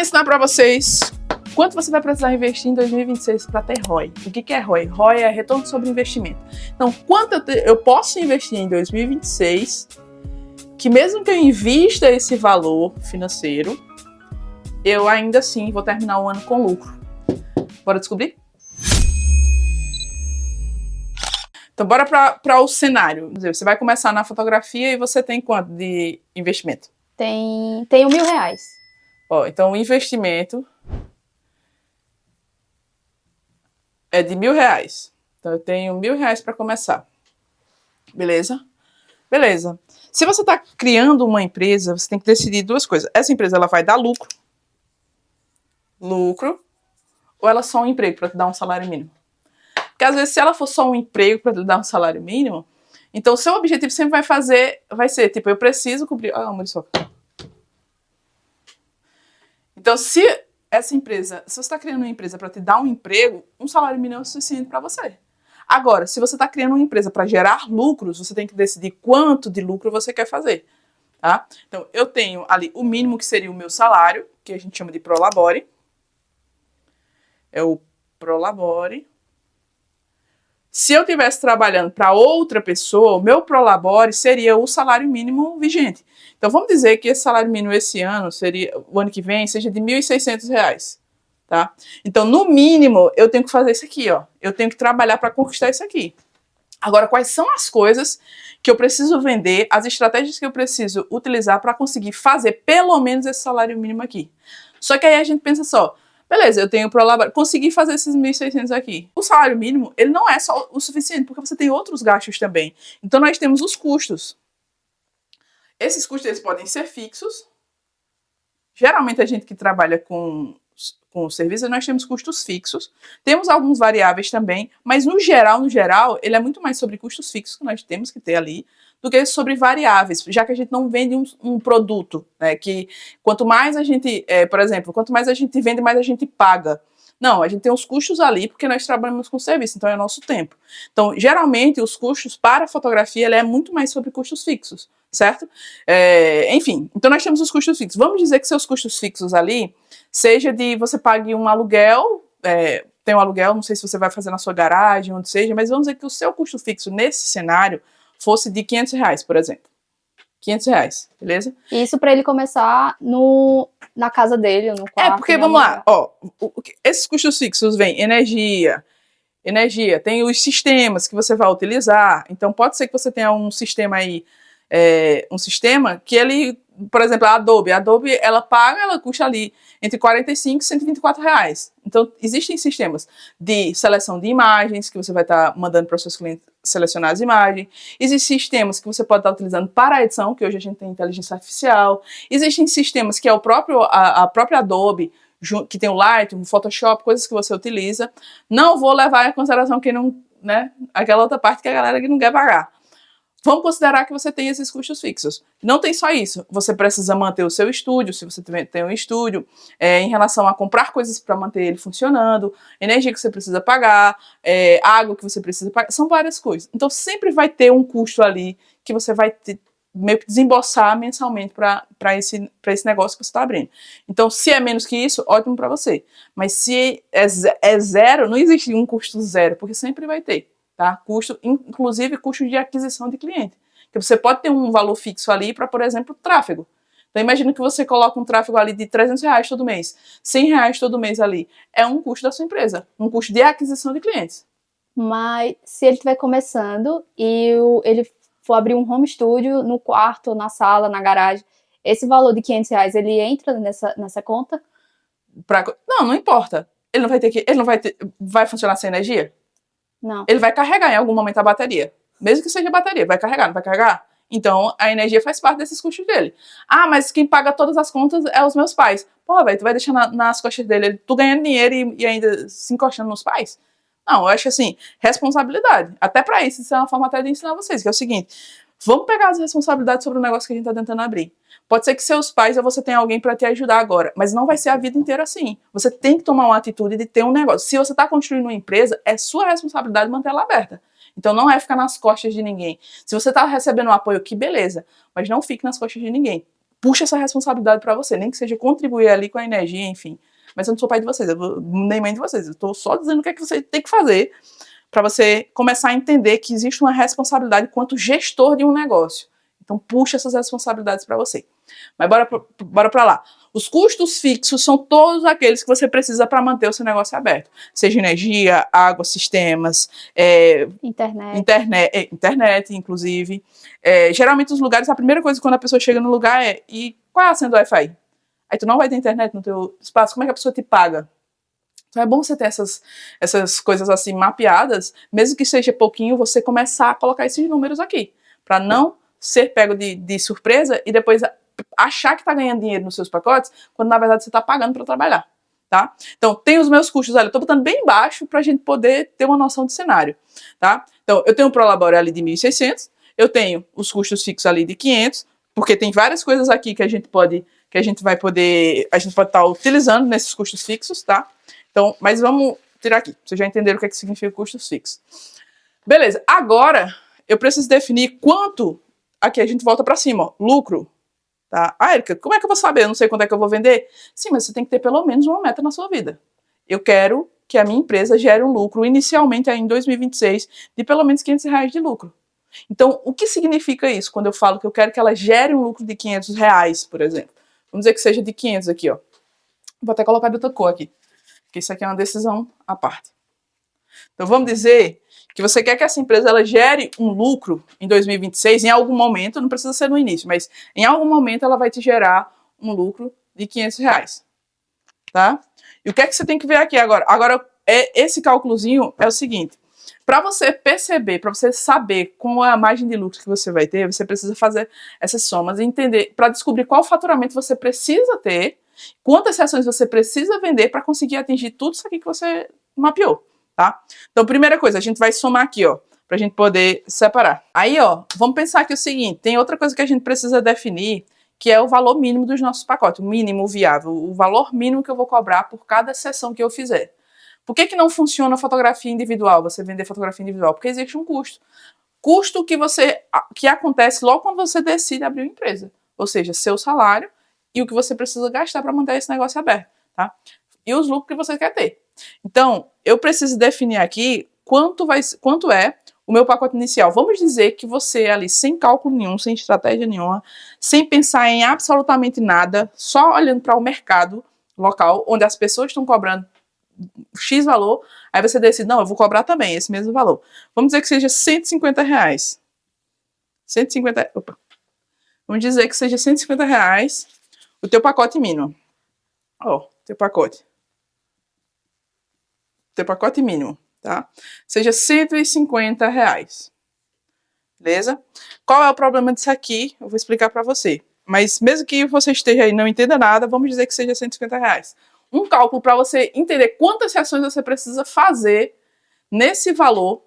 vou ensinar para vocês quanto você vai precisar investir em 2026 para ter ROI. O que é ROI? ROI é retorno sobre investimento. Então, quanto eu posso investir em 2026, que mesmo que eu invista esse valor financeiro, eu ainda assim vou terminar o ano com lucro. Bora descobrir? Então, bora para o cenário. Você vai começar na fotografia e você tem quanto de investimento? Tenho R$1.000. Ó, então, o investimento é de R$1.000. Então, eu tenho R$1.000 para começar. Beleza? Beleza. Se você está criando uma empresa, você tem que decidir duas coisas. Essa empresa ela vai dar lucro, ou ela é só um emprego para te dar um salário mínimo? Porque às vezes se ela for só um emprego para te dar um salário mínimo, então o seu objetivo sempre vai ser, tipo, eu preciso cobrir... Ah, Muriçoca. Então se você está criando uma empresa para te dar um emprego, um salário mínimo é o suficiente para você. Agora, se você está criando uma empresa para gerar lucros, você tem que decidir quanto de lucro você quer fazer. Tá? Então, eu tenho ali o mínimo que seria o meu salário, que a gente chama de Prolabore. É o Prolabore. Se eu estivesse trabalhando para outra pessoa, o meu Prolabore seria o salário mínimo vigente. Então, vamos dizer que esse salário mínimo esse ano, o ano que vem, seja de R$1.600. Tá? Então, no mínimo, eu tenho que fazer isso aqui, ó. Eu tenho que trabalhar para conquistar isso aqui. Agora, quais são as coisas que eu preciso vender, as estratégias que eu preciso utilizar para conseguir fazer pelo menos esse salário mínimo aqui? Só que aí a gente pensa só, beleza, eu tenho Prolabore, consegui fazer esses 1.600 aqui. O salário mínimo, ele não é só o suficiente, porque você tem outros gastos também. Então, nós temos os custos. Esses custos, eles podem ser fixos. Geralmente, a gente que trabalha com serviços, nós temos custos fixos, temos alguns variáveis também, mas no geral, ele é muito mais sobre custos fixos que nós temos que ter ali, do que sobre variáveis, já que a gente não vende um produto, né, que quanto mais a gente, por exemplo, quanto mais a gente vende, mais a gente paga. Não, a gente tem os custos ali porque nós trabalhamos com serviço, então é nosso tempo. Então, geralmente, os custos para a fotografia, é muito mais sobre custos fixos, certo? Enfim, então nós temos os custos fixos. Vamos dizer que seus custos fixos ali, seja de você pague um aluguel, tem um aluguel, não sei se você vai fazer na sua garagem, onde seja, mas vamos dizer que o seu custo fixo nesse cenário fosse de R$500, por exemplo. R$500, beleza? Isso para ele começar na casa dele, no quarto. Porque, vamos lá, ó, esses custos fixos vêm energia, tem os sistemas que você vai utilizar, então pode ser que você tenha um sistema aí, um sistema que ele, por exemplo, a Adobe, ela custa ali entre R$45 e R$124. Então, existem sistemas de seleção de imagens, que você vai estar mandando para os seus clientes selecionar as imagens. Existem sistemas que você pode estar utilizando para a edição, que hoje a gente tem inteligência artificial. Existem sistemas que é a própria Adobe, que tem o Lightroom, o Photoshop, coisas que você utiliza. Não vou levar em consideração quem não, né, aquela outra parte que a galera que não quer pagar. Vamos considerar que você tem esses custos fixos. Não tem só isso. Você precisa manter o seu estúdio, se você tem um estúdio, em relação a comprar coisas para manter ele funcionando, energia que você precisa pagar, água que você precisa pagar. São várias coisas. Então, sempre vai ter um custo ali que você vai meio que desembolsar mensalmente para esse negócio que você está abrindo. Então, se é menos que isso, ótimo para você. Mas se é zero, não existe um custo zero, porque sempre vai ter. Tá? Inclusive custo de aquisição de cliente. Porque você pode ter um valor fixo ali para, por exemplo, tráfego. Então, imagina que você coloca um tráfego ali de R$300 todo mês, R$100 todo mês ali. É um custo da sua empresa, um custo de aquisição de clientes. Mas se ele estiver começando e ele for abrir um home studio no quarto, na sala, na garagem, esse valor de R$500, ele entra nessa conta? Não importa. Ele não vai funcionar sem energia? Não. Ele vai carregar em algum momento a bateria. Mesmo que seja bateria, vai carregar, não vai carregar? Então, a energia faz parte desses custos dele. Ah, mas quem paga todas as contas é os meus pais. Porra, velho, tu vai deixar nas costas dele, tu ganhando dinheiro e ainda se encostando nos pais? Não, eu acho assim, responsabilidade. Até pra isso é uma forma até de ensinar vocês, que é o seguinte, vamos pegar as responsabilidades sobre o negócio que a gente tá tentando abrir. Pode ser que seus pais ou você tenha alguém para te ajudar agora, mas não vai ser a vida inteira assim. Você tem que tomar uma atitude de ter um negócio. Se você está construindo uma empresa, é sua responsabilidade manter ela aberta. Então não é ficar nas costas de ninguém. Se você está recebendo um apoio aqui, beleza, mas não fique nas costas de ninguém. puxa essa responsabilidade para você, nem que seja contribuir ali com a energia, enfim. Mas eu não sou pai de vocês, nem mãe de vocês, eu estou só dizendo o que é que você tem que fazer para você começar a entender que existe uma responsabilidade quanto gestor de um negócio. Então, puxa essas responsabilidades para você. Mas bora para lá. Os custos fixos são todos aqueles que você precisa para manter o seu negócio aberto. Seja energia, água, sistemas, internet, inclusive. Geralmente, os lugares, a primeira coisa quando a pessoa chega no lugar é: e qual é a senha do Wi-Fi? Aí tu não vai ter internet no teu espaço, como é que a pessoa te paga? Então é bom você ter essas coisas assim mapeadas, mesmo que seja pouquinho, você começar a colocar esses números aqui, para não ser pego de surpresa e depois achar que está ganhando dinheiro nos seus pacotes, quando na verdade você está pagando para trabalhar, tá? Então, tem os meus custos ali, eu estou botando bem baixo para a gente poder ter uma noção de cenário, tá? Então, eu tenho um Prolabore ali de 1.600, eu tenho os custos fixos ali de 500, porque tem várias coisas aqui que a gente pode estar utilizando nesses custos fixos, tá? Então, mas vamos tirar aqui, vocês já entenderam o que significa custos fixos. Beleza, agora eu preciso definir quanto, aqui a gente volta para cima, ó, lucro. Tá? Ah, Erika, como é que eu vou saber? Eu não sei quanto é que eu vou vender. Sim, mas você tem que ter pelo menos uma meta na sua vida. Eu quero que a minha empresa gere um lucro, inicialmente aí em 2026, de pelo menos R$500 de lucro. Então, o que significa isso quando eu falo que eu quero que ela gere um lucro de R$500, por exemplo? Vamos dizer que seja de 500 aqui, ó. Vou até colocar de outra cor aqui, porque isso aqui é uma decisão à parte. Então, vamos dizer que você quer que essa empresa ela gere um lucro em 2026, em algum momento, não precisa ser no início, mas em algum momento ela vai te gerar um lucro de R$500, tá? E o que é que você tem que ver aqui agora? Agora, esse cálculozinho é o seguinte, para você perceber, para você saber qual é a margem de lucro que você vai ter, você precisa fazer essas somas e entender, para descobrir qual faturamento você precisa ter, quantas sessões você precisa vender para conseguir atingir tudo isso aqui que você mapeou. Tá? Então, primeira coisa, a gente vai somar aqui, ó, pra gente poder separar. Aí, ó, vamos pensar aqui o seguinte, tem outra coisa que a gente precisa definir, que é o valor mínimo dos nossos pacotes, o mínimo viável, o valor mínimo que eu vou cobrar por cada sessão que eu fizer. Por que não funciona a fotografia individual, você vender fotografia individual? Porque existe um custo. Custo que acontece logo quando você decide abrir uma empresa. Ou seja, seu salário e o que você precisa gastar para manter esse negócio aberto, tá? E os lucros que você quer ter. Então, eu preciso definir aqui quanto é o meu pacote inicial. Vamos dizer que você ali, sem cálculo nenhum, sem estratégia nenhuma, sem pensar em absolutamente nada, só olhando para o mercado local, onde as pessoas estão cobrando X valor, aí você decide, não, eu vou cobrar também esse mesmo valor. Vamos dizer que seja R$150. Vamos dizer que seja R$150 o teu pacote mínimo. Ó, teu pacote mínimo, tá? Seja R$150. Beleza? Qual é o problema disso aqui? Eu vou explicar para você. Mas mesmo que você esteja aí e não entenda nada, vamos dizer que seja R$150. Um cálculo para você entender quantas sessões você precisa fazer nesse valor,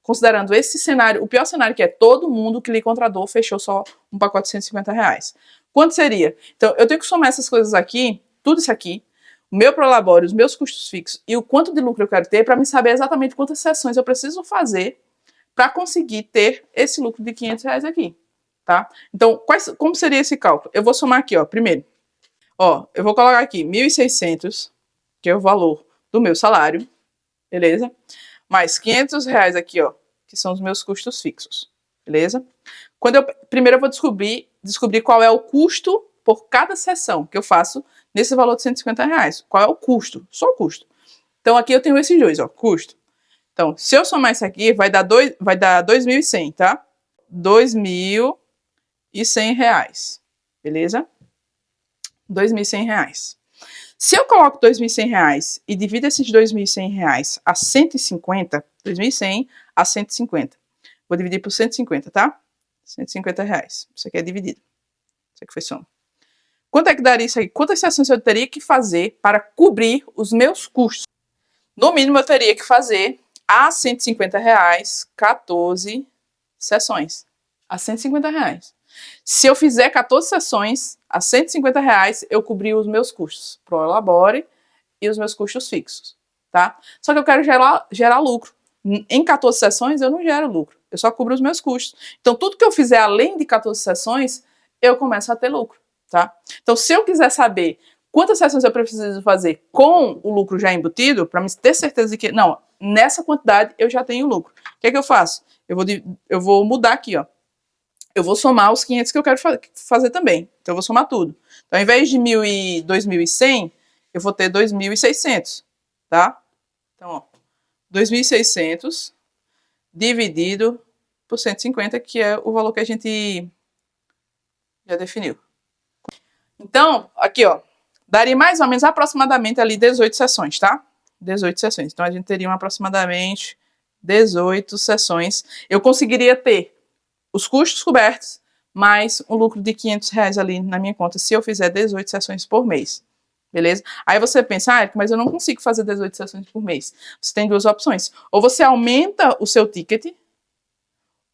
considerando esse cenário, o pior cenário que é todo mundo que lhe contratou fechou só um pacote de R$150. Quanto seria? Então, eu tenho que somar essas coisas aqui, tudo isso aqui, o meu Prolabore, os meus custos fixos e o quanto de lucro eu quero ter para me saber exatamente quantas sessões eu preciso fazer para conseguir ter esse lucro de R$500 aqui, tá? Então, como seria esse cálculo? Eu vou somar aqui, ó, primeiro. Ó, eu vou colocar aqui 1.600, que é o valor do meu salário, beleza? Mais R$500 aqui, ó, que são os meus custos fixos, beleza? Primeiro eu vou descobrir qual é o custo por cada sessão que eu faço nesse valor de R$150. Qual é o custo? Só o custo. Então, aqui eu tenho esses dois, ó, custo. Então, se eu somar isso aqui, vai dar 2.100, tá? R$2.100, beleza? R$2.100. Se eu coloco R$2.100 e divido esses R$2.100 a 150, 2.100 a 150. Vou dividir por 150, tá? R$150. Isso aqui é dividido. Isso aqui foi soma. Quanto é que daria isso aí? Quantas sessões eu teria que fazer para cobrir os meus custos? No mínimo, eu teria que fazer a R$150, 14 sessões. A R$150. Se eu fizer 14 sessões, a R$150, eu cobri os meus custos. Prolabore e os meus custos fixos, tá? Só que eu quero gerar lucro. Em 14 sessões, eu não gero lucro. Eu só cubro os meus custos. Então, tudo que eu fizer além de 14 sessões, eu começo a ter lucro. tá? Então, se eu quiser saber quantas sessões eu preciso fazer com o lucro já embutido, para me ter certeza de que, não, nessa quantidade eu já tenho lucro. O que é que eu faço? Eu vou mudar aqui, ó. Eu vou somar os 500 que eu quero fazer também. Então, eu vou somar tudo. Então, ao invés de 2.100, eu vou ter 2.600, tá? Então, ó, 2.600 dividido por 150, que é o valor que a gente já definiu. Então, aqui, ó, daria mais ou menos aproximadamente ali 18 sessões, tá? 18 sessões. Então, a gente teria aproximadamente 18 sessões. Eu conseguiria ter os custos cobertos, mais um lucro de R$500 ali na minha conta, se eu fizer 18 sessões por mês. Beleza? Aí você pensa, mas eu não consigo fazer 18 sessões por mês. Você tem duas opções. Ou você aumenta o seu ticket,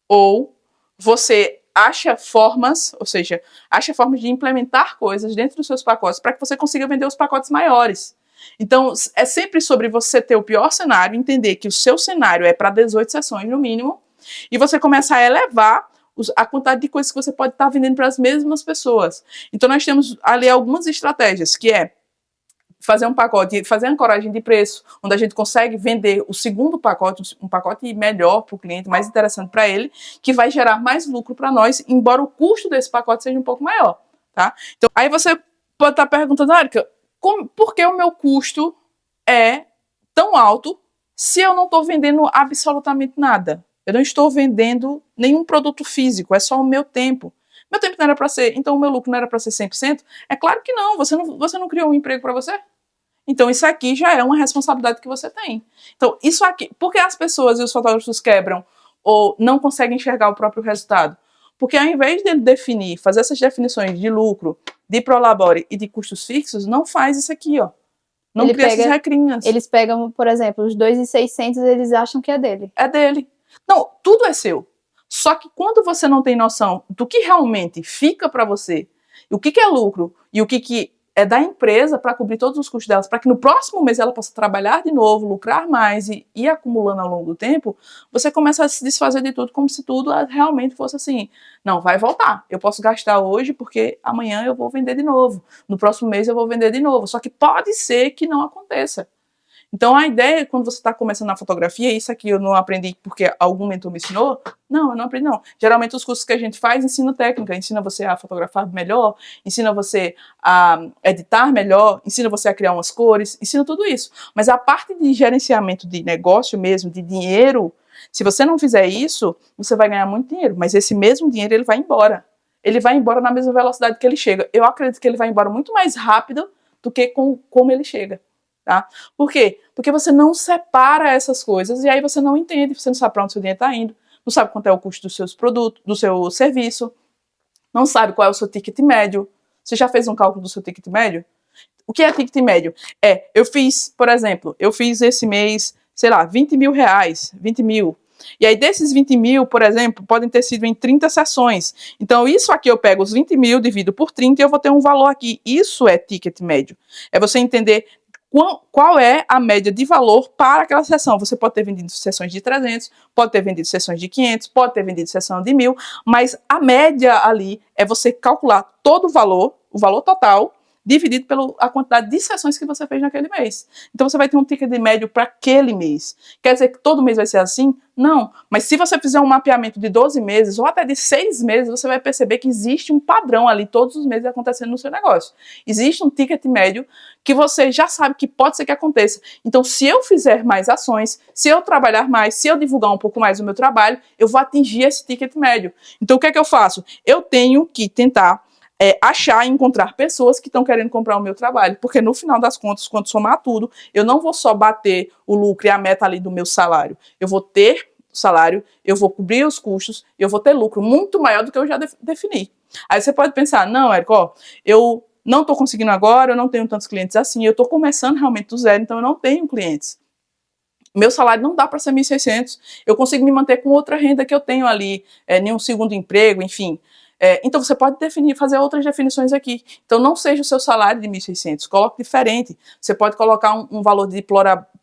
ou você acha formas, ou seja, acha formas de implementar coisas dentro dos seus pacotes para que você consiga vender os pacotes maiores. Então, é sempre sobre você ter o pior cenário, entender que o seu cenário é para 18 sessões no mínimo, e você começar a elevar a quantidade de coisas que você pode estar vendendo para as mesmas pessoas. Então, nós temos ali algumas estratégias, que é fazer um pacote, fazer ancoragem de preço, onde a gente consegue vender o segundo pacote, um pacote melhor para o cliente, mais interessante para ele, que vai gerar mais lucro para nós, embora o custo desse pacote seja um pouco maior, tá? Então, aí você pode estar perguntando, Érica, por que o meu custo é tão alto se eu não estou vendendo absolutamente nada? Eu não estou vendendo nenhum produto físico, é só o meu tempo. Meu tempo não era para ser, então o meu lucro não era para ser 100%? É claro que não, você não criou um emprego para você? Então isso aqui já é uma responsabilidade que você tem. Então isso aqui, por que as pessoas e os fotógrafos quebram ou não conseguem enxergar o próprio resultado? Porque ao invés de ele definir, fazer essas definições de lucro, de prolabore e de custos fixos, não faz isso aqui, ó. Não cria essas regrinhas. Eles pegam, por exemplo, os 2.600, eles acham que é dele. É dele. Não, tudo é seu. Só que quando você não tem noção do que realmente fica para você, o que é lucro e o que é da empresa para cobrir todos os custos delas, para que no próximo mês ela possa trabalhar de novo, lucrar mais e ir acumulando ao longo do tempo, você começa a se desfazer de tudo como se tudo realmente fosse assim. Não, vai voltar. Eu posso gastar hoje porque amanhã eu vou vender de novo. No próximo mês eu vou vender de novo. Só que pode ser que não aconteça. Então, a ideia, quando você está começando na fotografia, isso aqui eu não aprendi porque algum mentor me ensinou. Não, eu não aprendi, não. Geralmente, os cursos que a gente faz, ensina técnica, ensina você a fotografar melhor, ensina você a editar melhor, ensina você a criar umas cores, ensina tudo isso. Mas a parte de gerenciamento de negócio mesmo, de dinheiro, se você não fizer isso, você vai ganhar muito dinheiro, mas esse mesmo dinheiro, ele vai embora. Ele vai embora na mesma velocidade que ele chega. Eu acredito que ele vai embora muito mais rápido do que como ele chega. Tá? Por quê? Porque você não separa essas coisas e aí você não entende, você não sabe para onde seu dinheiro está indo, não sabe quanto é o custo dos seus produtos, do seu serviço, não sabe qual é o seu ticket médio. Você já fez um cálculo do seu ticket médio? O que é ticket médio? Eu fiz, por exemplo, esse mês, sei lá, 20 mil reais, 20 mil. E aí desses 20 mil, por exemplo, podem ter sido em 30 sessões. Então isso aqui eu pego os 20 mil, divido por 30 e eu vou ter um valor aqui. Isso é ticket médio. É você entender qual é a média de valor para aquela sessão. Você pode ter vendido sessões de 300, pode ter vendido sessões de 500, pode ter vendido sessão de 1.000, mas a média ali é você calcular todo o valor total, dividido pela quantidade de sessões que você fez naquele mês. Então você vai ter um ticket de médio para aquele mês. Quer dizer que todo mês vai ser assim? Não. Mas se você fizer um mapeamento de 12 meses ou até de 6 meses, você vai perceber que existe um padrão ali todos os meses acontecendo no seu negócio. Existe um ticket médio que você já sabe que pode ser que aconteça. Então, se eu fizer mais ações, se eu trabalhar mais, se eu divulgar um pouco mais o meu trabalho, eu vou atingir esse ticket médio. Então, o que é que eu faço? Eu tenho que tentar achar e encontrar pessoas que estão querendo comprar o meu trabalho, porque no final das contas, quando somar tudo, eu não vou só bater o lucro e a meta ali do meu salário, eu vou ter salário, eu vou cobrir os custos, eu vou ter lucro muito maior do que eu já defini. Aí você pode pensar, não, Érico, eu não estou conseguindo agora, eu não tenho tantos clientes assim, eu estou começando realmente do zero, então eu não tenho clientes. Meu salário não dá para ser 1.600, eu consigo me manter com outra renda que eu tenho ali, nenhum segundo emprego, enfim. Então você pode fazer outras definições aqui. Então não seja o seu salário de 1.600, coloque diferente. Você pode colocar um valor de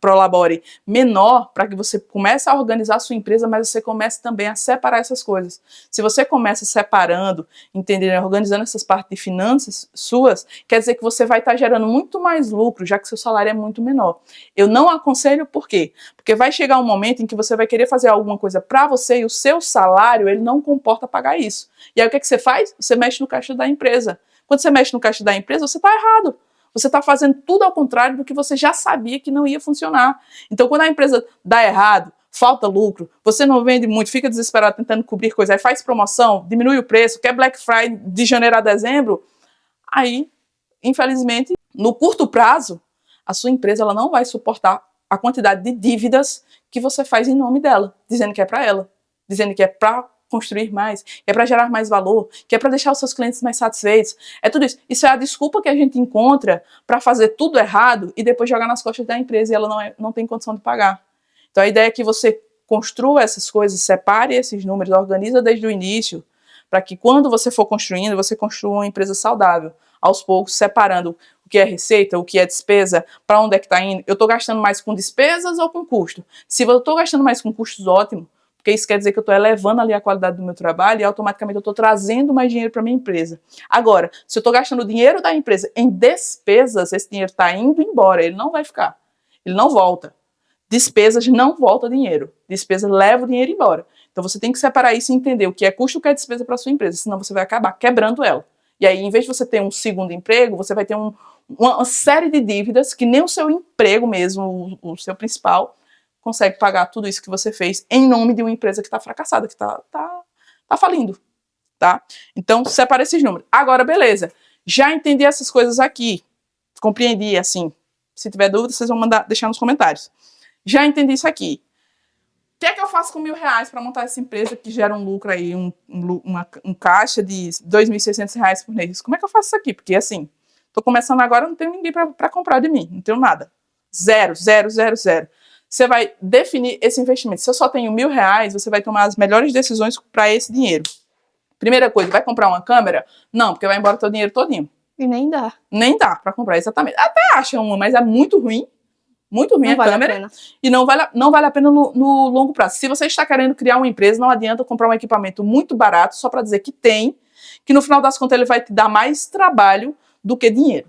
prolabore menor, para que você comece a organizar a sua empresa, mas você comece também a separar essas coisas. Se você começa separando, entendendo, organizando essas partes de finanças suas, quer dizer que você vai estar gerando muito mais lucro, já que seu salário é muito menor. Eu não aconselho por quê? Porque vai chegar um momento em que você vai querer fazer alguma coisa para você e o seu salário, ele não comporta pagar isso. E aí o que é que você faz? Você mexe no caixa da empresa. Quando você mexe no caixa da empresa, você está errado. Você está fazendo tudo ao contrário do que você já sabia que não ia funcionar. Então, quando a empresa dá errado, falta lucro, você não vende muito, fica desesperado tentando cobrir coisa, aí faz promoção, diminui o preço, quer Black Friday de janeiro a dezembro, aí, infelizmente, no curto prazo, a sua empresa ela não vai suportar a quantidade de dívidas que você faz em nome dela, dizendo que é para ela, dizendo que é para construir mais, que é para gerar mais valor, que é para deixar os seus clientes mais satisfeitos. É tudo isso. Isso é a desculpa que a gente encontra para fazer tudo errado e depois jogar nas costas da empresa e ela não tem condição de pagar. Então a ideia é que você construa essas coisas, separe esses números, organiza desde o início, para que quando você for construindo, você construa uma empresa saudável, aos poucos separando o que é receita, o que é despesa, para onde é que está indo. Eu estou gastando mais com despesas ou com custo? Se eu estou gastando mais com custos, ótimo, porque isso quer dizer que eu estou elevando ali a qualidade do meu trabalho e automaticamente eu estou trazendo mais dinheiro para a minha empresa. Agora, se eu estou gastando o dinheiro da empresa em despesas, esse dinheiro está indo embora, ele não vai ficar, ele não volta. Despesas não volta dinheiro, despesa leva o dinheiro embora. Então você tem que separar isso e entender o que é custo e o que é despesa para a sua empresa, senão você vai acabar quebrando ela. E aí, em vez de você ter um segundo emprego, você vai ter uma série de dívidas que nem o seu emprego mesmo, o seu principal, consegue pagar tudo isso que você fez em nome de uma empresa que está fracassada, que está falindo, tá? Então, separa esses números. Agora, beleza. Já entendi essas coisas aqui. Compreendi, assim. Se tiver dúvida, vocês vão deixar nos comentários. Já entendi isso aqui. O que é que eu faço com R$1.000 para montar essa empresa que gera um lucro aí, um caixa de R$2.600 por mês? Como é que eu faço isso aqui? Porque, assim, tô começando agora, não tenho ninguém para comprar de mim. Não tenho nada. Zero, zero, zero, zero. Você vai definir esse investimento. Se eu só tenho R$1.000, você vai tomar as melhores decisões para esse dinheiro. Primeira coisa, vai comprar uma câmera? Não, porque vai embora o teu dinheiro todinho. E nem dá. Nem dá para comprar, exatamente. Até acha uma, mas é muito ruim a câmera. E não vale a pena no longo prazo. Se você está querendo criar uma empresa, não adianta comprar um equipamento muito barato só para dizer que tem, que no final das contas ele vai te dar mais trabalho do que dinheiro.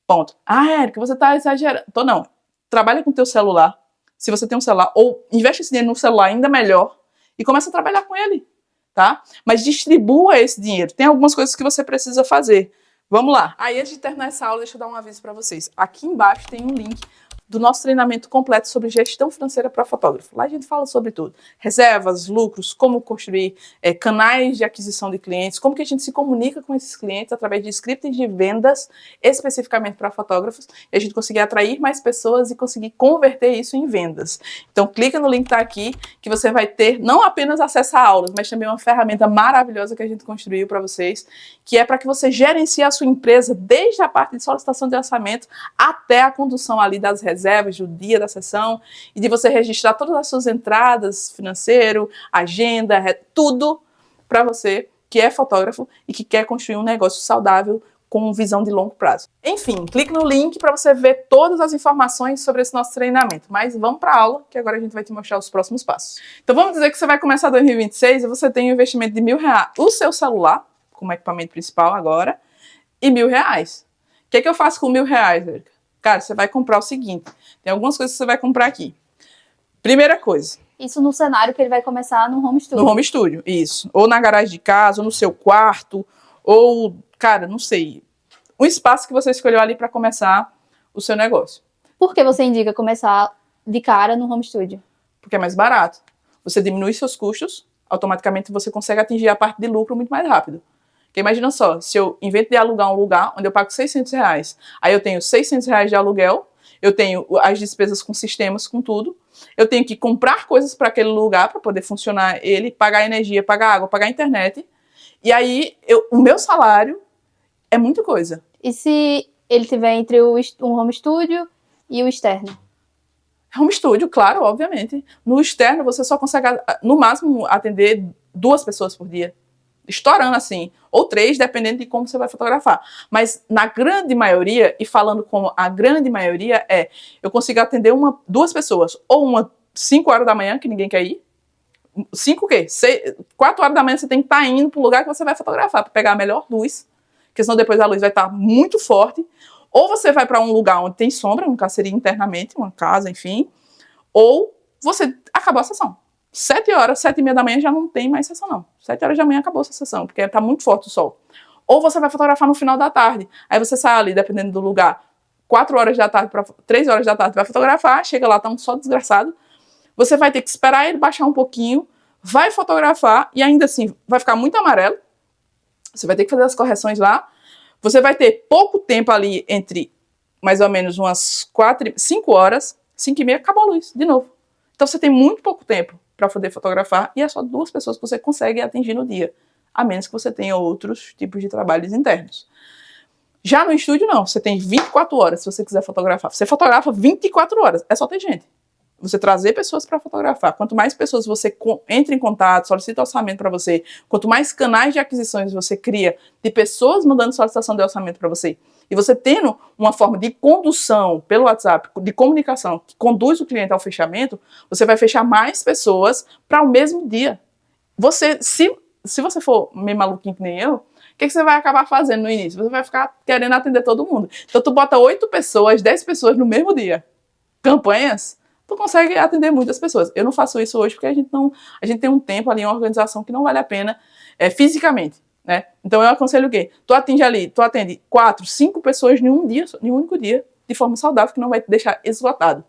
Ponto. Ah, Érica, você está exagerando. Tô não. Trabalha com o teu celular, se você tem um celular, ou investe esse dinheiro no celular ainda melhor e começa a trabalhar com ele, tá? Mas distribua esse dinheiro. Tem algumas coisas que você precisa fazer. Vamos lá. Aí, antes de terminar essa aula, deixa eu dar um aviso para vocês. Aqui embaixo tem um link do nosso treinamento completo sobre gestão financeira para fotógrafo. Lá a gente fala sobre tudo. Reservas, lucros, como construir canais de aquisição de clientes, como que a gente se comunica com esses clientes através de scripts de vendas especificamente para fotógrafos e a gente conseguir atrair mais pessoas e conseguir converter isso em vendas. Então clica no link que está aqui que você vai ter não apenas acesso a aulas, mas também uma ferramenta maravilhosa que a gente construiu para vocês, que é para que você gerencie a sua empresa desde a parte de solicitação de orçamento até a condução ali das reservas, do dia da sessão, e de você registrar todas as suas entradas, financeiro, agenda, tudo para você que é fotógrafo e que quer construir um negócio saudável com visão de longo prazo. Enfim, clique no link para você ver todas as informações sobre esse nosso treinamento. Mas vamos para a aula, que agora a gente vai te mostrar os próximos passos. Então vamos dizer que você vai começar 2026 e você tem um investimento de R$1.000, o seu celular, como equipamento principal agora, e R$1.000. O que é que eu faço com R$1.000, Érica? Cara, você vai comprar o seguinte. Tem algumas coisas que você vai comprar aqui. Primeira coisa. Isso no cenário que ele vai começar no home studio. No home studio, isso. Ou na garagem de casa, ou no seu quarto, ou, cara, não sei. Um espaço que você escolheu ali para começar o seu negócio. Por que você indica começar de cara no home studio? Porque é mais barato. Você diminui seus custos, automaticamente você consegue atingir a parte de lucro muito mais rápido. Porque imagina só, se eu invento de alugar um lugar onde eu pago R$600, aí eu tenho R$600 de aluguel, eu tenho as despesas com sistemas, com tudo, eu tenho que comprar coisas para aquele lugar para poder funcionar ele, pagar energia, pagar água, pagar internet, e aí o meu salário é muita coisa. E se ele tiver entre um home studio e o externo? Home studio, claro, obviamente. No externo você só consegue, no máximo, atender 2 pessoas por dia. estourando assim, ou 3, dependendo de como você vai fotografar. Mas na grande maioria, e falando como a grande maioria eu consigo atender 2 pessoas, ou uma 5 horas da manhã, que ninguém quer ir, 5 o quê? 4 horas da manhã você tem que estar indo para o lugar que você vai fotografar, para pegar a melhor luz, porque senão depois a luz vai estar muito forte, ou você vai para um lugar onde tem sombra, no caso seria internamente, uma casa, enfim, ou você acabou a sessão. 7 horas, 7h30 da manhã já não tem mais sessão, não. 7 horas da manhã acabou essa sessão, porque tá muito forte o sol. Ou você vai fotografar no final da tarde. Aí você sai ali, dependendo do lugar, 4 horas da tarde, 3 horas da tarde vai fotografar, chega lá, tá um sol desgraçado. Você vai ter que esperar ele baixar um pouquinho, vai fotografar e ainda assim vai ficar muito amarelo. Você vai ter que fazer as correções lá. Você vai ter pouco tempo ali entre mais ou menos umas 5 horas, 5h30, acabou a luz, de novo. Então você tem muito pouco tempo para poder fotografar e é só 2 pessoas que você consegue atingir no dia, a menos que você tenha outros tipos de trabalhos internos. Já no estúdio, não. Você tem 24 horas se você quiser fotografar. Você fotografa 24 horas. É só ter gente. Você trazer pessoas para fotografar. Quanto mais pessoas você entra em contato, solicita orçamento para você, quanto mais canais de aquisições você cria de pessoas mandando solicitação de orçamento para você, e você tendo uma forma de condução pelo WhatsApp, de comunicação, que conduz o cliente ao fechamento, você vai fechar mais pessoas para o mesmo dia. Você, se você for meio maluquinho que nem eu, o que você vai acabar fazendo no início? Você vai ficar querendo atender todo mundo. Então tu bota 8 pessoas, 10 pessoas no mesmo dia. Campanhas, tu consegue atender muitas pessoas. Eu não faço isso hoje porque a gente tem um tempo ali, uma organização que não vale a pena fisicamente. Né? Então eu aconselho o quê? Tu atende 4, 5 pessoas em um único dia, de forma saudável, que não vai te deixar esgotado.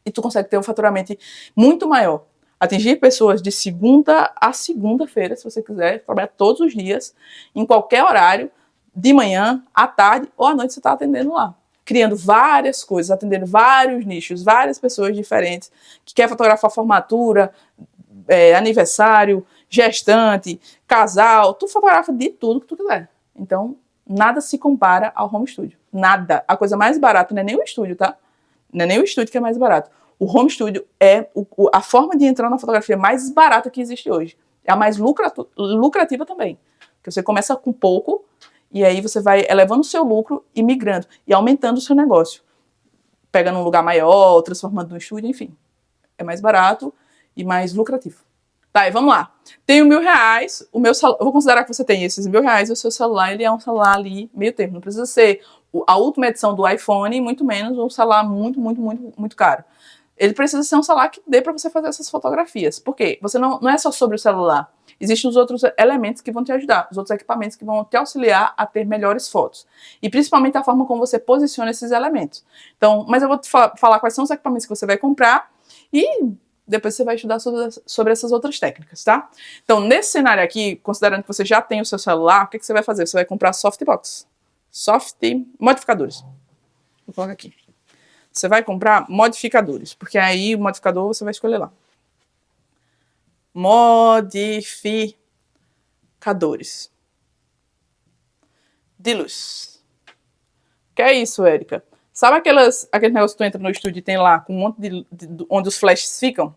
E tu consegue ter um faturamento muito maior. Atingir pessoas de segunda a segunda-feira, se você quiser, trabalhar todos os dias, em qualquer horário, de manhã, à tarde ou à noite você está atendendo lá. Criando várias coisas, atendendo vários nichos, várias pessoas diferentes, que quer fotografar formatura, aniversário, gestante, casal, tu fotografa de tudo que tu quiser. Então, nada se compara ao home studio. Nada. A coisa mais barata não é nem o estúdio, tá? Não é nem o estúdio que é mais barato. O home studio é a forma de entrar na fotografia mais barata que existe hoje. É a mais lucrativa também. Porque você começa com pouco e aí você vai elevando o seu lucro e migrando e aumentando o seu negócio. Pegando um lugar maior, transformando num estúdio, enfim. É mais barato e mais lucrativo. Tá, e vamos lá. Tenho R$1.000, eu vou considerar que você tem esses R$1.000 e o seu celular, ele é um celular ali meio termo. Não precisa ser a última edição do iPhone, muito menos um celular muito, muito, muito, muito caro. Ele precisa ser um celular que dê para você fazer essas fotografias. Por quê? Você não é só sobre o celular. Existem os outros elementos que vão te ajudar, os outros equipamentos que vão te auxiliar a ter melhores fotos. E principalmente a forma como você posiciona esses elementos. Então, mas eu vou te falar quais são os equipamentos que você vai comprar e depois você vai estudar sobre essas outras técnicas, tá? Então, nesse cenário aqui, considerando que você já tem o seu celular, o que você vai fazer? Você vai comprar softbox. Modificadores. Vou colocar aqui. Você vai comprar modificadores, porque aí o modificador você vai escolher lá. Modificadores de luz. Que é isso, Érica? Sabe aquele negócio que tu entra no estúdio e tem lá com um monte onde os flashes ficam?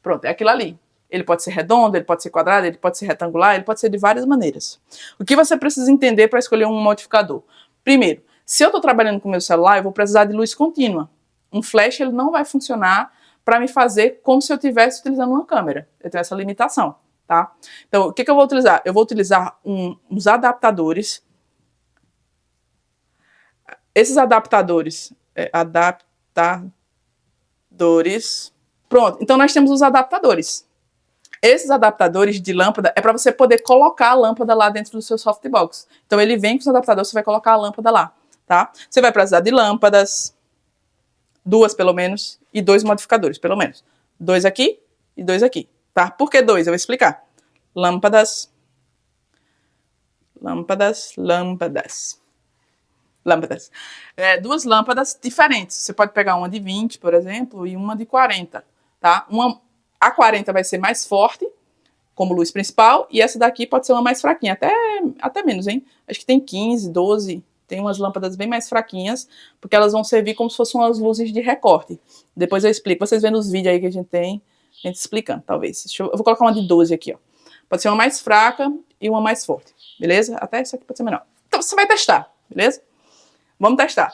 Pronto, é aquilo ali. Ele pode ser redondo, ele pode ser quadrado, ele pode ser retangular, ele pode ser de várias maneiras. O que você precisa entender para escolher um modificador? Primeiro, se eu estou trabalhando com o meu celular, eu vou precisar de luz contínua. Um flash ele não vai funcionar para me fazer como se eu estivesse utilizando uma câmera. Eu tenho essa limitação, tá? Então, o que eu vou utilizar? Eu vou utilizar uns adaptadores. Esses adaptadores... Pronto, então nós temos os adaptadores. Esses adaptadores de lâmpada é para você poder colocar a lâmpada lá dentro do seu softbox. Então ele vem com os adaptadores, você vai colocar a lâmpada lá, tá? Você vai precisar de lâmpadas, 2 pelo menos, e 2 modificadores, pelo menos. 2 aqui e 2 aqui, tá? Por que 2? Eu vou explicar. Lâmpadas. 2 lâmpadas diferentes. Você pode pegar uma de 20, por exemplo, e uma de 40, tá? A 40 vai ser mais forte, como luz principal, e essa daqui pode ser uma mais fraquinha, até menos, hein? Acho que tem 15, 12, tem umas lâmpadas bem mais fraquinhas, porque elas vão servir como se fossem umas luzes de recorte. Depois eu explico, vocês vendo os vídeos aí que a gente tem, a gente explicando, talvez. Eu vou colocar uma de 12 aqui, ó, Pode ser uma mais fraca e uma mais forte, beleza? Até isso aqui pode ser menor. Então você vai testar, beleza? Vamos testar.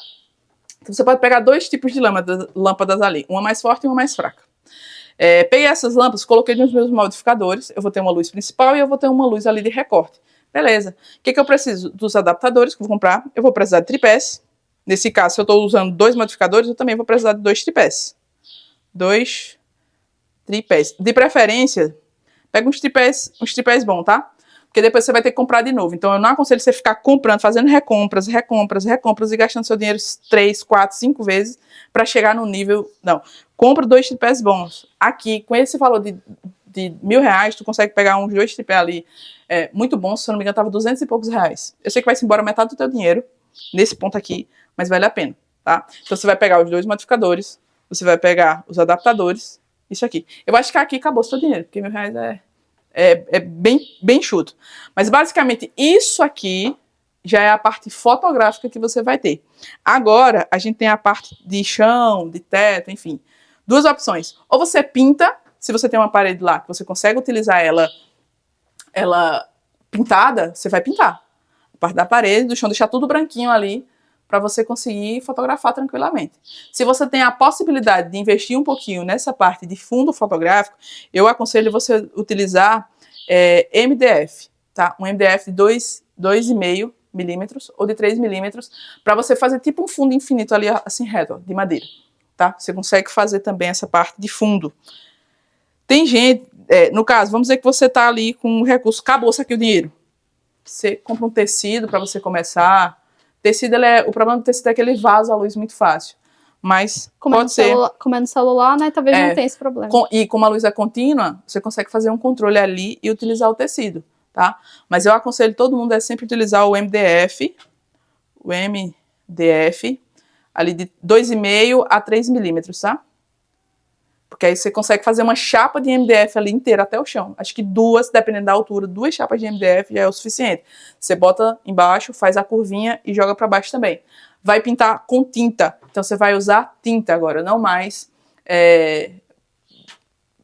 Então você pode pegar 2 tipos de lâmpadas ali, uma mais forte e uma mais fraca. Peguei essas lâmpadas, coloquei nos meus modificadores, eu vou ter uma luz principal e eu vou ter uma luz ali de recorte. Beleza. O que eu preciso? Dos adaptadores que eu vou comprar. Eu vou precisar de tripés. Nesse caso, se eu estou usando 2 modificadores, eu também vou precisar de 2 tripés. 2 tripés. De preferência, pega uns tripés bons, tá? Porque depois você vai ter que comprar de novo. Então eu não aconselho você ficar comprando, fazendo recompras e gastando seu dinheiro 3, 4, 5 vezes para chegar no nível... Não. Compra 2 tripés bons. Aqui, com esse valor de R$1.000, tu consegue pegar uns 2 tripés ali muito bons. Se eu não me engano, tava 200 e poucos reais. Eu sei que vai se embora metade do teu dinheiro nesse ponto aqui, mas vale a pena, tá? Então você vai pegar os 2 modificadores, você vai pegar os adaptadores, isso aqui. Eu acho que aqui acabou o seu dinheiro, porque R$1.000 é bem chuto. Mas basicamente isso aqui já é a parte fotográfica que você vai ter. Agora a gente tem a parte de chão, de teto, enfim. 2 opções. Ou você pinta, se você tem uma parede lá que você consegue utilizar ela pintada, você vai pintar. A parte da parede, do chão, deixar tudo branquinho ali para você conseguir fotografar tranquilamente. Se você tem a possibilidade de investir um pouquinho nessa parte de fundo fotográfico, eu aconselho você utilizar MDF, tá? Um MDF de 2,5 milímetros ou de 3 milímetros para você fazer tipo um fundo infinito ali assim reto, ó, de madeira, tá? Você consegue fazer também essa parte de fundo. Tem gente, no caso, vamos dizer que você tá ali com um recurso, acabou-se aqui o dinheiro. Você compra um tecido para você começar. Tecido, o problema do tecido é que ele vaza a luz muito fácil. Mas pode ser... Como é no celular, né? Talvez não tenha esse problema. E como a luz é contínua, você consegue fazer um controle ali e utilizar o tecido, tá? Mas eu aconselho todo mundo a sempre utilizar o MDF ali de 2,5 a 3 milímetros, tá? Porque aí você consegue fazer uma chapa de MDF ali inteira até o chão. Acho que 2, dependendo da altura, 2 chapas de MDF já é o suficiente. Você bota embaixo, faz a curvinha e joga para baixo também. Vai pintar com tinta. Então você vai usar tinta agora, não mais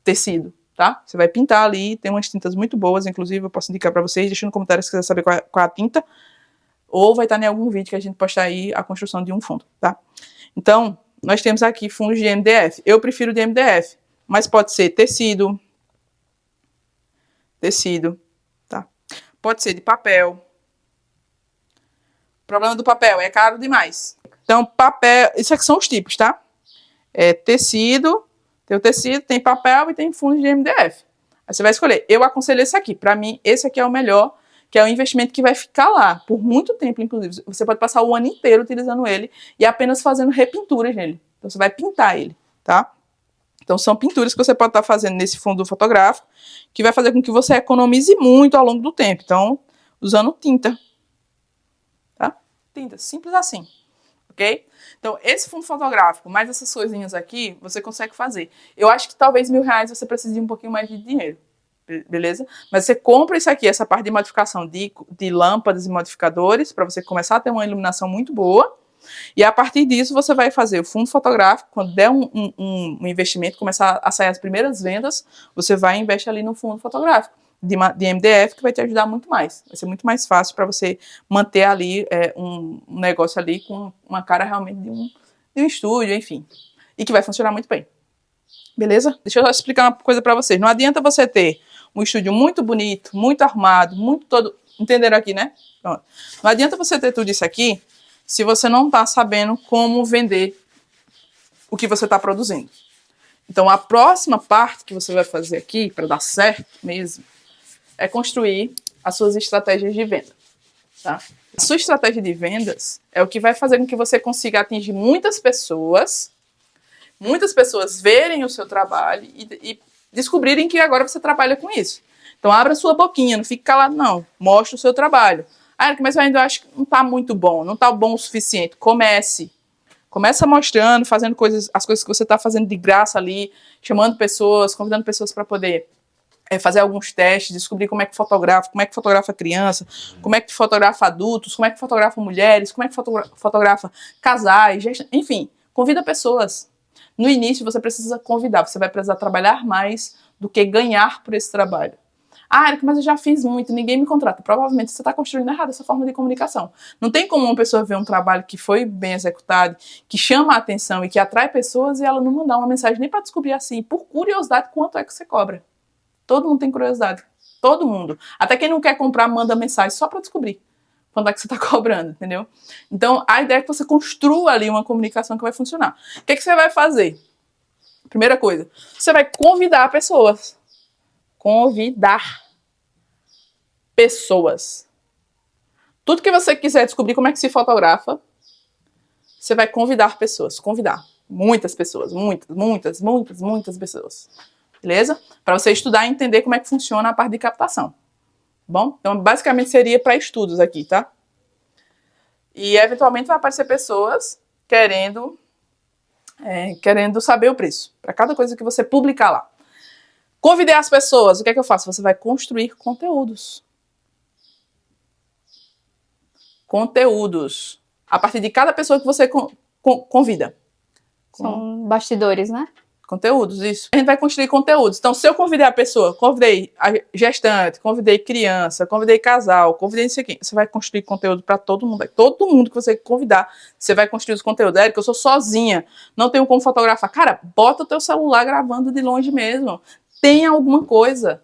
tecido, tá? Você vai pintar ali, tem umas tintas muito boas, inclusive eu posso indicar para vocês. Deixa no comentário se quiser saber qual é a tinta. Ou vai estar em algum vídeo que a gente postar aí a construção de um fundo, tá? Então... nós temos aqui fundos de MDF. Eu prefiro de MDF, mas pode ser tecido, tá? Pode ser de papel. O problema do papel é caro demais. Então, papel, isso aqui são os tipos, tá? Tecido, tem o tecido, tem papel e tem fundos de MDF. Aí você vai escolher. Eu aconselho esse aqui. Para mim, esse aqui é o melhor, que é um investimento que vai ficar lá por muito tempo, inclusive. Você pode passar o ano inteiro utilizando ele e apenas fazendo repinturas nele. Então você vai pintar ele, tá? Então são pinturas que você pode estar fazendo nesse fundo fotográfico, que vai fazer com que você economize muito ao longo do tempo. Então, usando tinta, tá? Tinta, simples assim, ok? Então, esse fundo fotográfico, mais essas coisinhas aqui, você consegue fazer. Eu acho que talvez R$1.000 você precise de um pouquinho mais de dinheiro. Beleza? Mas você compra isso aqui, essa parte de modificação de lâmpadas e modificadores, para você começar a ter uma iluminação muito boa. E a partir disso, você vai fazer o fundo fotográfico. Quando der um investimento, começar a sair as primeiras vendas, você vai e investe ali no fundo fotográfico de MDF, que vai te ajudar muito mais. Vai ser muito mais fácil para você manter ali um negócio ali com uma cara realmente de um estúdio, enfim. E que vai funcionar muito bem. Beleza? Deixa eu explicar uma coisa para vocês. Não adianta você ter um estúdio muito bonito, muito arrumado, muito todo... Entenderam aqui, né? Pronto. Não adianta você ter tudo isso aqui se você não está sabendo como vender o que você está produzindo. Então, a próxima parte que você vai fazer aqui, para dar certo mesmo, é construir as suas estratégias de venda. Tá? A sua estratégia de vendas é o que vai fazer com que você consiga atingir muitas pessoas verem o seu trabalho e descobrirem que agora você trabalha com isso. Então, abra sua boquinha, não fique calado, não. Mostre o seu trabalho. Ah, mas eu ainda acho que não está muito bom, não está bom o suficiente. Começa mostrando, fazendo as coisas que você está fazendo de graça ali, chamando pessoas, convidando pessoas para poder fazer alguns testes, descobrir como é que fotografa criança, como é que fotografa adultos, como é que fotografa mulheres, como é que fotografa casais, enfim, convida pessoas. No início você precisa convidar, você vai precisar trabalhar mais do que ganhar por esse trabalho. Ah, Érica, mas eu já fiz muito, ninguém me contrata. Provavelmente você está construindo errado essa forma de comunicação. Não tem como uma pessoa ver um trabalho que foi bem executado, que chama a atenção e que atrai pessoas e ela não mandar uma mensagem nem para descobrir assim, por curiosidade, quanto é que você cobra. Todo mundo tem curiosidade. Todo mundo. Até quem não quer comprar, manda mensagem só para descobrir quanto é que você está cobrando, entendeu? Então, a ideia é que você construa ali uma comunicação que vai funcionar. O que você vai fazer? Primeira coisa, você vai convidar pessoas. Convidar pessoas. Tudo que você quiser descobrir como é que se fotografa, você vai convidar pessoas. Convidar. Muitas pessoas. Muitas pessoas. Beleza? Para você estudar e entender como é que funciona a parte de captação. Bom? Então, basicamente seria para estudos aqui, tá? E, eventualmente, vai aparecer pessoas querendo saber o preço. Para cada coisa que você publicar lá. Convidei as pessoas. O que é que eu faço? Você vai construir conteúdos. Conteúdos. A partir de cada pessoa que você convida. São bastidores, né? Conteúdos, isso. A gente vai construir conteúdos. Então, se eu convidei a pessoa, convidei a gestante, convidei criança, convidei casal, convidei isso aqui, você vai construir conteúdo para todo mundo. Todo mundo que você convidar, você vai construir os conteúdos. Érica, eu sou sozinha, não tenho como fotografar. Cara, bota o teu celular gravando de longe mesmo. Tenha alguma coisa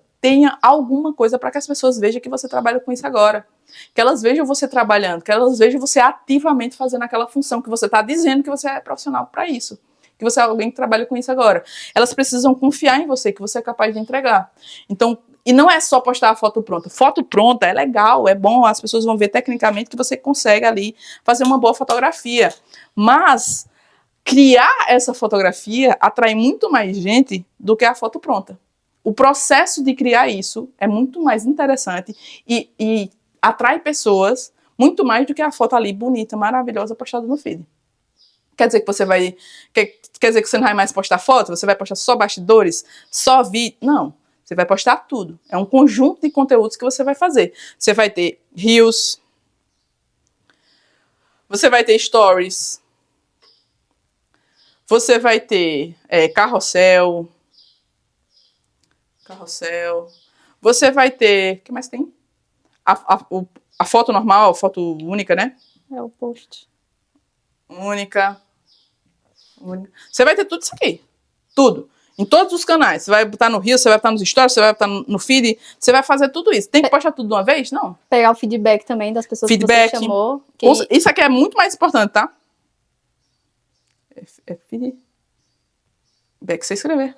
para que as pessoas vejam que você trabalha com isso agora. Que elas vejam você trabalhando, que elas vejam você ativamente fazendo aquela função que você está dizendo que você é profissional para isso. Que você é alguém que trabalha com isso agora. Elas precisam confiar em você, que você é capaz de entregar. Então, e não é só postar a foto pronta. Foto pronta é legal, é bom, as pessoas vão ver tecnicamente que você consegue ali fazer uma boa fotografia. Mas criar essa fotografia atrai muito mais gente do que a foto pronta. O processo de criar isso é muito mais interessante e atrai pessoas muito mais do que a foto ali bonita, maravilhosa, postada no feed. Quer dizer que você vai... Quer dizer que você não vai mais postar foto? Você vai postar só bastidores? Só vídeo? Não. Você vai postar tudo. É um conjunto de conteúdos que você vai fazer. Você vai ter Reels. Você vai ter Stories. Você vai ter carrossel. Você vai ter... O que mais tem? A foto normal, a foto única, né? É o post. Única. Você vai ter tudo isso aqui. Tudo. Em todos os canais. Você vai botar no Reels, você vai botar nos Stories, você vai botar no feed. Você vai fazer tudo isso. Tem que postar tudo de uma vez? Não. Pegar o feedback também das pessoas que você chamou. Isso aqui é muito mais importante, tá? Feedback. Você escrever.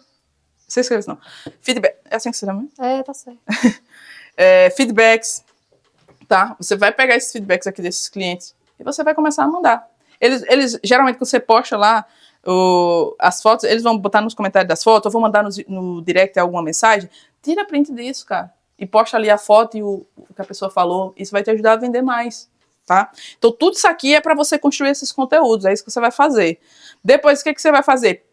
Você escreve isso, não. Feedback. É assim que você chama? Tá certo. Feedbacks. Tá? Você vai pegar esses feedbacks aqui desses clientes e você vai começar a mandar. Eles geralmente, quando você posta lá as fotos, eles vão botar nos comentários das fotos, ou vão mandar no direct alguma mensagem. Tira print disso, cara. E posta ali a foto e o que a pessoa falou. Isso vai te ajudar a vender mais, tá? Então, tudo isso aqui é para você construir esses conteúdos. É isso que você vai fazer. Depois, o que você vai fazer?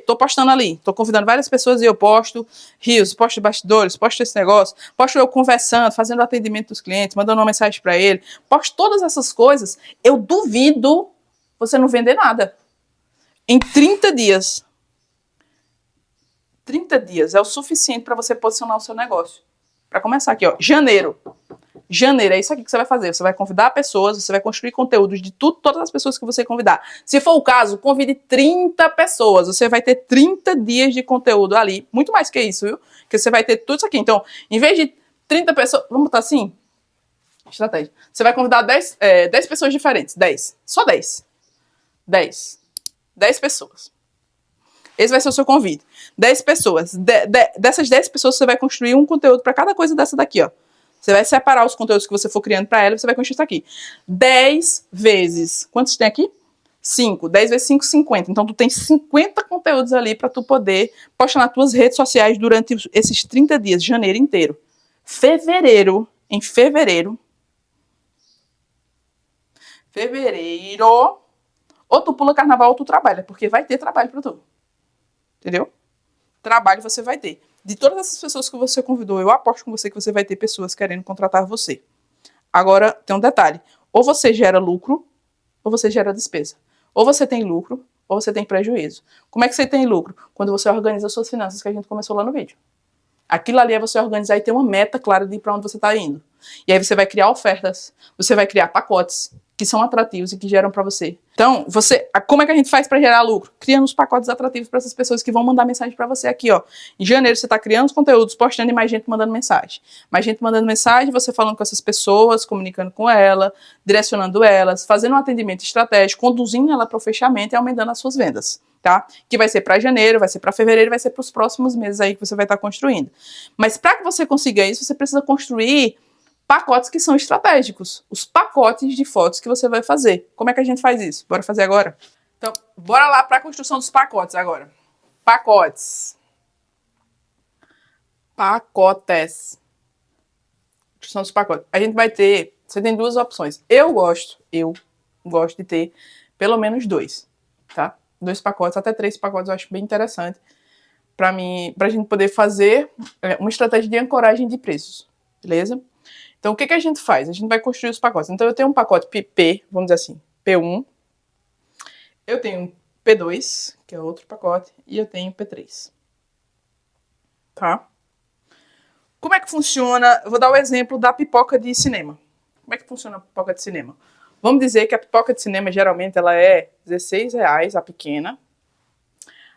Tô postando ali. Tô convidando várias pessoas e eu posto Reels, posto bastidores, posto esse negócio. Posto eu conversando, fazendo atendimento dos clientes, mandando uma mensagem para ele. Posto todas essas coisas. Eu duvido você não vender nada. Em 30 dias. 30 dias é o suficiente para você posicionar o seu negócio. Para começar aqui, ó. Janeiro. Janeiro, é isso aqui que você vai fazer. Você vai convidar pessoas, você vai construir conteúdos de todas as pessoas que você convidar. Se for o caso, convide 30 pessoas. Você vai ter 30 dias de conteúdo ali. Muito mais que isso, viu? Porque você vai ter tudo isso aqui. Então, em vez de 30 pessoas... Vamos botar assim? Estratégia. Você vai convidar 10 pessoas diferentes. 10. Só 10. 10 pessoas. Esse vai ser o seu convite. 10 pessoas. Dessas 10 pessoas, você vai construir um conteúdo para cada coisa dessa daqui, ó. Você vai separar os conteúdos que você for criando para ela e você vai construir isso aqui. 10 vezes... Quantos tem aqui? 5. 10 vezes 5, 50. Então, tu tem 50 conteúdos ali para tu poder postar nas tuas redes sociais durante esses 30 dias, janeiro inteiro. Em fevereiro... Ou tu pula carnaval ou tu trabalha, porque vai ter trabalho para tu. Entendeu? Trabalho você vai ter. De todas essas pessoas que você convidou, eu aposto com você que você vai ter pessoas querendo contratar você. Agora, tem um detalhe. Ou você gera lucro, ou você gera despesa. Ou você tem lucro, ou você tem prejuízo. Como é que você tem lucro? Quando você organiza as suas finanças, que a gente começou lá no vídeo. Aquilo ali é você organizar e ter uma meta clara de para onde você está indo. E aí você vai criar ofertas, você vai criar pacotes que são atrativos e que geram para você. Então, como é que a gente faz para gerar lucro? Criando os pacotes atrativos para essas pessoas que vão mandar mensagem para você aqui, ó. Em janeiro você está criando os conteúdos, postando e mais gente mandando mensagem. Mais gente mandando mensagem, você falando com essas pessoas, comunicando com ela, direcionando elas, fazendo um atendimento estratégico, conduzindo ela para o fechamento e aumentando as suas vendas, tá? Que vai ser para janeiro, vai ser para fevereiro, vai ser para os próximos meses aí que você vai estar construindo. Mas para que você consiga isso, você precisa construir pacotes que são estratégicos, os pacotes de fotos que você vai fazer. Como é que a gente faz isso? Bora fazer agora? Então, bora lá para a construção dos pacotes agora. Pacotes. Pacotes. Construção dos pacotes. A gente vai ter, você tem duas opções. Eu gosto de ter pelo menos 2, tá? 2 pacotes, até 3 pacotes eu acho bem interessante para a gente poder fazer uma estratégia de ancoragem de preços, beleza? Então, o que a gente faz? A gente vai construir os pacotes. Então, eu tenho um pacote P, vamos dizer assim, P1. Eu tenho um P2, que é outro pacote. E eu tenho P3. Tá? Como é que funciona? Eu vou dar o exemplo da pipoca de cinema. Como é que funciona a pipoca de cinema? Vamos dizer que a pipoca de cinema, geralmente, ela é R$16 a pequena.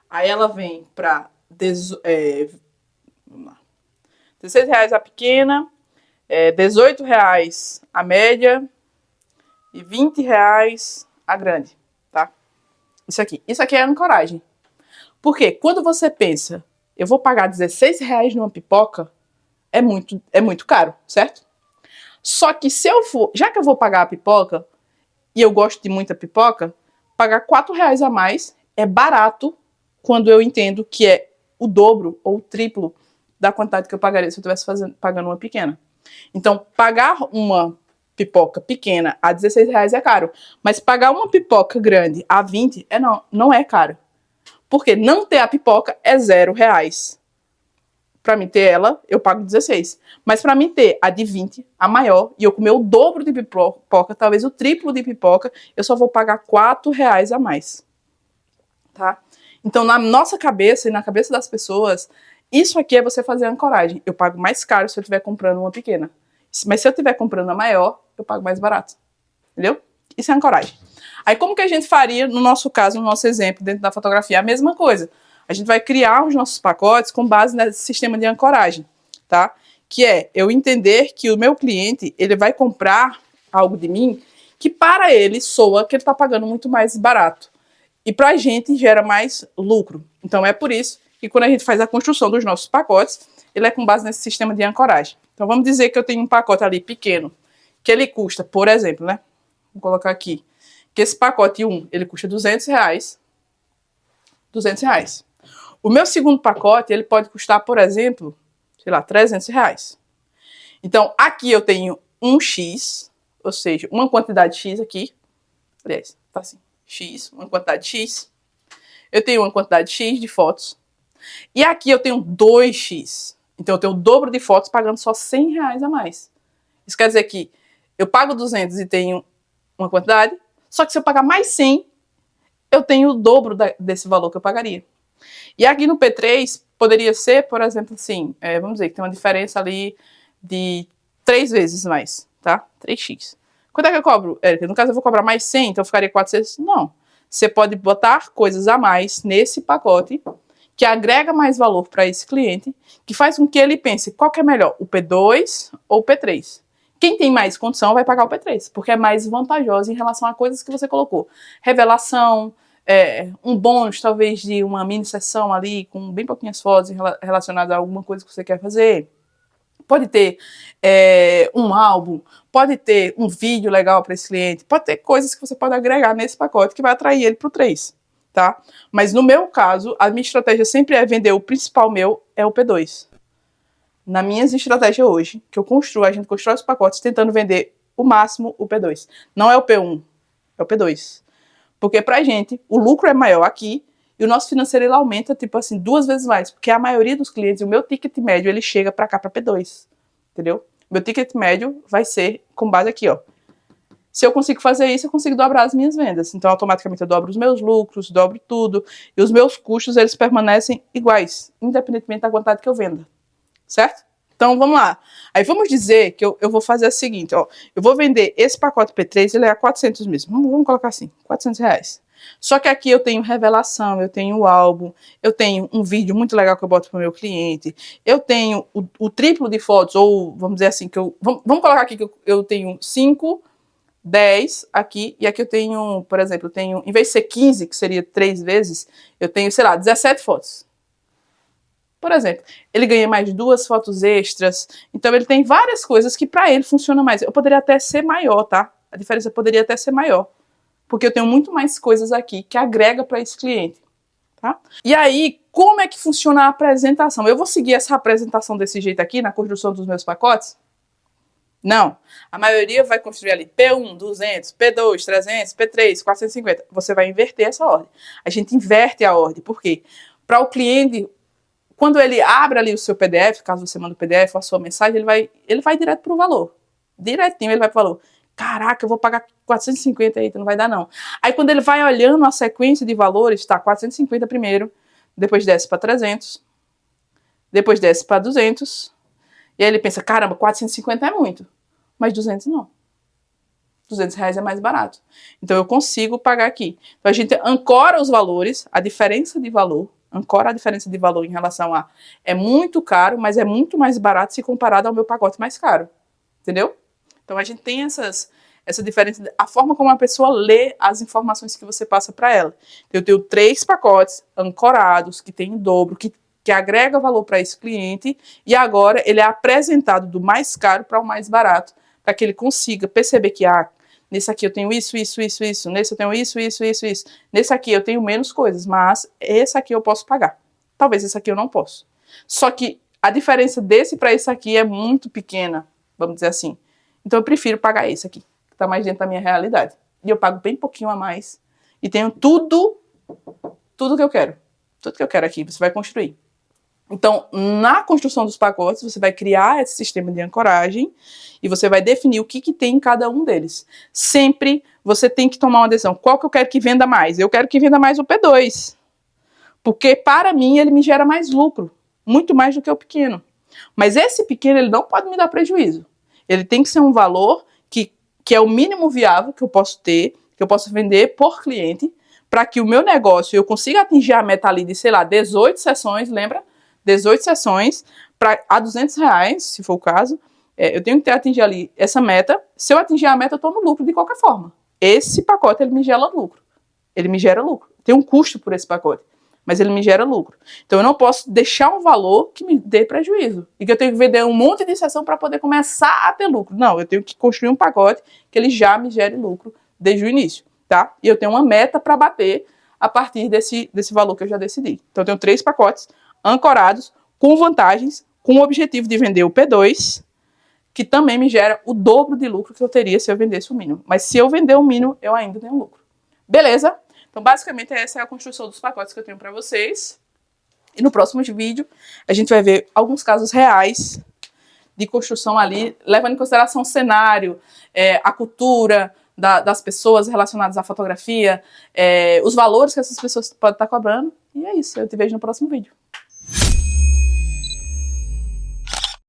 Aí ela vem para vamos lá. R$16 a pequena. R$18 a média e R$20 a grande, tá? Isso aqui é ancoragem. Por quê? Quando você pensa, eu vou pagar R$16 numa pipoca, é muito caro, certo? Só que já que eu vou pagar a pipoca, e eu gosto de muita pipoca, pagar R$4 a mais é barato quando eu entendo que é o dobro ou o triplo da quantidade que eu pagaria se eu estivesse pagando uma pequena. Então, pagar uma pipoca pequena a R$16 é caro, mas pagar uma pipoca grande a 20 não é caro. Porque não ter a pipoca é R$0. Para mim ter ela, eu pago 16. Mas para mim ter a de 20, a maior, e eu comer o dobro de pipoca, talvez o triplo de pipoca, eu só vou pagar R$4 a mais. Tá? Então, na nossa cabeça e na cabeça das pessoas, isso aqui é você fazer ancoragem. Eu pago mais caro se eu estiver comprando uma pequena. Mas se eu estiver comprando a maior, eu pago mais barato. Entendeu? Isso é ancoragem. Aí como que a gente faria, no nosso caso, no nosso exemplo, dentro da fotografia? A mesma coisa. A gente vai criar os nossos pacotes com base nesse sistema de ancoragem, tá? Que é eu entender que o meu cliente, ele vai comprar algo de mim que para ele soa que ele está pagando muito mais barato. E para a gente gera mais lucro. Então é por isso que quando a gente faz a construção dos nossos pacotes, ele é com base nesse sistema de ancoragem. Então vamos dizer que eu tenho um pacote ali pequeno, que ele custa, por exemplo, né? Vou colocar aqui, que esse pacote 1, ele custa R$200. R$200. O meu segundo pacote, ele pode custar, por exemplo, sei lá, R$300. Então aqui eu tenho um X, ou seja, uma quantidade X aqui. Aliás, tá assim, X, uma quantidade X. Eu tenho uma quantidade X de fotos. E aqui eu tenho 2x. Então eu tenho o dobro de fotos pagando só R$100 a mais. Isso quer dizer que eu pago 200 e tenho uma quantidade, só que se eu pagar mais 100, eu tenho o dobro desse valor que eu pagaria. E aqui no P3, poderia ser, por exemplo, assim, vamos dizer que tem uma diferença ali de 3 vezes mais, tá? 3x. Quanto é que eu cobro, Érica? No caso eu vou cobrar mais 100, então ficaria 400? Não. Você pode botar coisas a mais nesse pacote que agrega mais valor para esse cliente, que faz com que ele pense qual que é melhor, o P2 ou o P3. Quem tem mais condição vai pagar o P3, porque é mais vantajoso em relação a coisas que você colocou. Revelação, um bônus talvez de uma mini sessão ali, com bem pouquinhas fotos relacionadas a alguma coisa que você quer fazer. Pode ter um álbum, pode ter um vídeo legal para esse cliente, pode ter coisas que você pode agregar nesse pacote que vai atrair ele para o 3. Tá? Mas no meu caso, a minha estratégia sempre é vender o principal meu, é o P2. Na minha estratégia hoje, que eu construo, a gente constrói os pacotes tentando vender o máximo o P2. Não é o P1, é o P2. Porque pra gente, o lucro é maior aqui e o nosso financeiro ele aumenta, tipo assim, 2 vezes mais. Porque a maioria dos clientes, o meu ticket médio, ele chega pra cá, pra P2. Entendeu? Meu ticket médio vai ser com base aqui, ó. Se eu consigo fazer isso, eu consigo dobrar as minhas vendas. Então, automaticamente, eu dobro os meus lucros, dobro tudo. E os meus custos, eles permanecem iguais, independentemente da quantidade que eu venda. certo? Então, vamos lá. Aí, vamos dizer que eu vou fazer o seguinte, ó. Eu vou vender esse pacote P3, ele é a 400 mesmo. Vamos colocar assim, R$400. Só que aqui eu tenho revelação, eu tenho o álbum, eu tenho um vídeo muito legal que eu boto para o meu cliente, eu tenho o triplo de fotos, ou vamos dizer assim, vamos colocar aqui que eu tenho 5, 10 aqui, e aqui eu tenho, por exemplo, eu tenho, em vez de ser 15, que seria 3 vezes, eu tenho, sei lá, 17 fotos. Por exemplo, ele ganha mais 2 fotos extras, então ele tem várias coisas que para ele funciona mais. Eu poderia até ser maior, tá? A diferença poderia até ser maior, porque eu tenho muito mais coisas aqui que agrega para esse cliente, tá? E aí, como é que funciona a apresentação? Eu vou seguir essa apresentação desse jeito aqui na construção dos meus pacotes? Não. A maioria vai construir ali P1, 200, P2, 300, P3, 450. Você vai inverter essa ordem. A gente inverte a ordem. Por quê? Para o cliente, quando ele abre ali o seu PDF, caso você mande o PDF ou a sua mensagem, ele vai direto para o valor. Direitinho ele vai para o valor. Caraca, eu vou pagar 450 aí, não vai dar não. Aí quando ele vai olhando a sequência de valores, tá 450 primeiro, depois desce para 300, depois desce para 200, e aí ele pensa, caramba, 450 é muito, mas 200 não. R$200 é mais barato. Então eu consigo pagar aqui. Então a gente ancora os valores, a diferença de valor, ancora a diferença de valor em relação a é muito caro, mas é muito mais barato se comparado ao meu pacote mais caro. Entendeu? Então a gente tem essa diferença, a forma como a pessoa lê as informações que você passa para ela. Eu tenho 3 pacotes ancorados, que tem em dobro, que agrega valor para esse cliente, e agora ele é apresentado do mais caro para o mais barato, para que ele consiga perceber que, nesse aqui eu tenho isso, nesse eu tenho isso. Nesse aqui eu tenho menos coisas, mas esse aqui eu posso pagar. Talvez esse aqui eu não posso. Só que a diferença desse para esse aqui é muito pequena, vamos dizer assim. Então eu prefiro pagar esse aqui, que está mais dentro da minha realidade. E eu pago bem pouquinho a mais. E tenho tudo que eu quero. Tudo que eu quero aqui, você vai construir. Então, na construção dos pacotes, você vai criar esse sistema de ancoragem e você vai definir o que tem em cada um deles. Sempre você tem que tomar uma decisão. Qual que eu quero que venda mais? Eu quero que venda mais o P2. Porque, para mim, ele me gera mais lucro. Muito mais do que o pequeno. Mas esse pequeno, ele não pode me dar prejuízo. Ele tem que ser um valor que é o mínimo viável que eu posso ter, que eu posso vender por cliente, para que o meu negócio, eu consiga atingir a meta ali de, sei lá, 18 sessões, lembra? 18 sessões a R$200, se for o caso, eu tenho que atingir ali essa meta. Se eu atingir a meta, eu estou no lucro de qualquer forma. Esse pacote, ele me gera lucro. Ele me gera lucro. Tem um custo por esse pacote, mas ele me gera lucro. Então eu não posso deixar um valor que me dê prejuízo. E que eu tenho que vender um monte de sessão para poder começar a ter lucro. Não, eu tenho que construir um pacote que ele já me gere lucro desde o início, tá? E eu tenho uma meta para bater a partir desse valor que eu já decidi. Então eu tenho 3 pacotes ancorados, com vantagens, com o objetivo de vender o P2, que também me gera o dobro de lucro que eu teria se eu vendesse o mínimo. Mas se eu vender o mínimo, eu ainda tenho lucro. Beleza? Então, basicamente, essa é a construção dos pacotes que eu tenho para vocês. E no próximo vídeo, a gente vai ver alguns casos reais de construção ali, levando em consideração o cenário, a cultura das pessoas relacionadas à fotografia, os valores que essas pessoas podem estar cobrando. E é isso, eu te vejo no próximo vídeo.